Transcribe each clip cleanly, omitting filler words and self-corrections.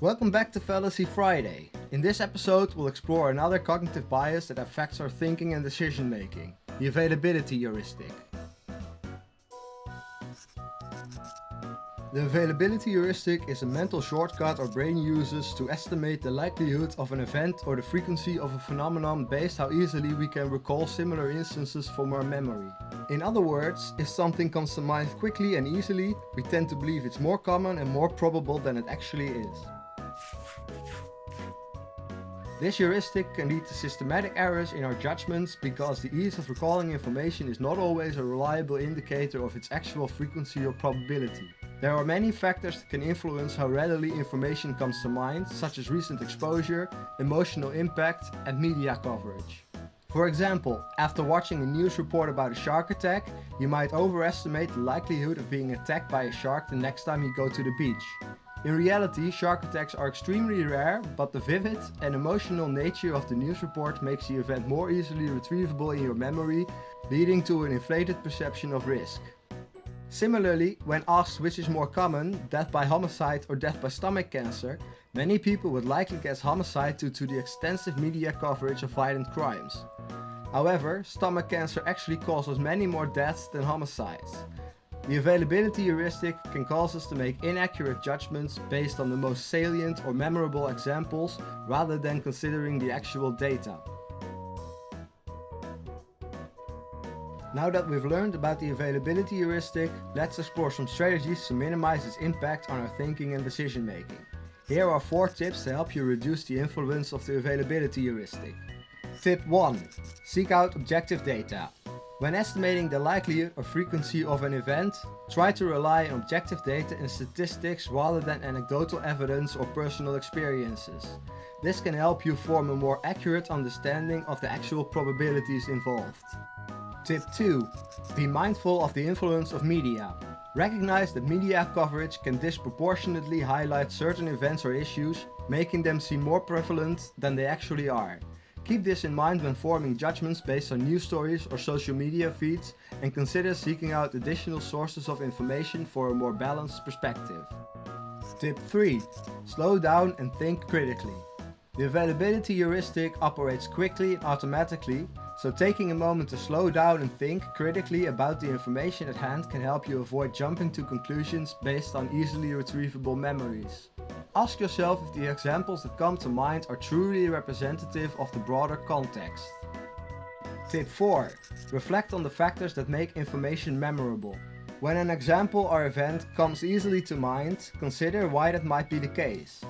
Welcome back to Fallacy Friday. In this episode, we'll explore another cognitive bias that affects our thinking and decision making, the availability heuristic. The availability heuristic is a mental shortcut our brain uses to estimate the likelihood of an event or the frequency of a phenomenon based how easily we can recall similar instances from our memory. In other words, if something comes to mind quickly and easily, we tend to believe it's more common and more probable than it actually is. This heuristic can lead to systematic errors in our judgments because the ease of recalling information is not always a reliable indicator of its actual frequency or probability. There are many factors that can influence how readily information comes to mind, such as recent exposure, emotional impact, and media coverage. For example, after watching a news report about a shark attack, you might overestimate the likelihood of being attacked by a shark the next time you go to the beach. In reality, shark attacks are extremely rare, but the vivid and emotional nature of the news report makes the event more easily retrievable in your memory, leading to an inflated perception of risk. Similarly, when asked which is more common, death by homicide or death by stomach cancer, many people would likely guess homicide due to the extensive media coverage of violent crimes. However, stomach cancer actually causes many more deaths than homicides. The availability heuristic can cause us to make inaccurate judgments based on the most salient or memorable examples rather than considering the actual data. Now that we've learned about the availability heuristic, let's explore some strategies to minimize its impact on our thinking and decision making. Here are 4 tips to help you reduce the influence of the availability heuristic. Tip 1. Seek out objective data. When estimating the likelihood or frequency of an event, try to rely on objective data and statistics rather than anecdotal evidence or personal experiences. This can help you form a more accurate understanding of the actual probabilities involved. Tip 2. Be mindful of the influence of media. Recognize that media coverage can disproportionately highlight certain events or issues, making them seem more prevalent than they actually are. Keep this in mind when forming judgments based on news stories or social media feeds, and consider seeking out additional sources of information for a more balanced perspective. Tip 3. Slow down and think critically. The availability heuristic operates quickly and automatically, so taking a moment to slow down and think critically about the information at hand can help you avoid jumping to conclusions based on easily retrievable memories. Ask yourself if the examples that come to mind are truly representative of the broader context. Tip 4. Reflect on the factors that make information memorable. When an example or event comes easily to mind, consider why that might be the case.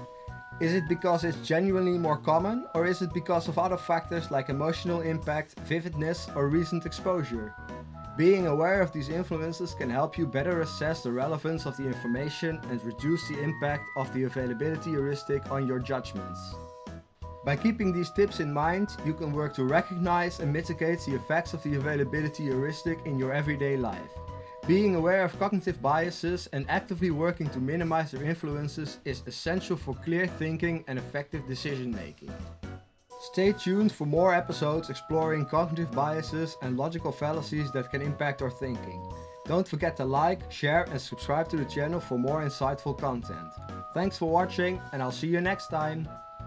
Is it because it's genuinely more common, or is it because of other factors like emotional impact, vividness, or recent exposure? Being aware of these influences can help you better assess the relevance of the information and reduce the impact of the availability heuristic on your judgments. By keeping these tips in mind, you can work to recognize and mitigate the effects of the availability heuristic in your everyday life. Being aware of cognitive biases and actively working to minimize their influences is essential for clear thinking and effective decision making. Stay tuned for more episodes exploring cognitive biases and logical fallacies that can impact our thinking. Don't forget to like, share and subscribe to the channel for more insightful content. Thanks for watching, and I'll see you next time.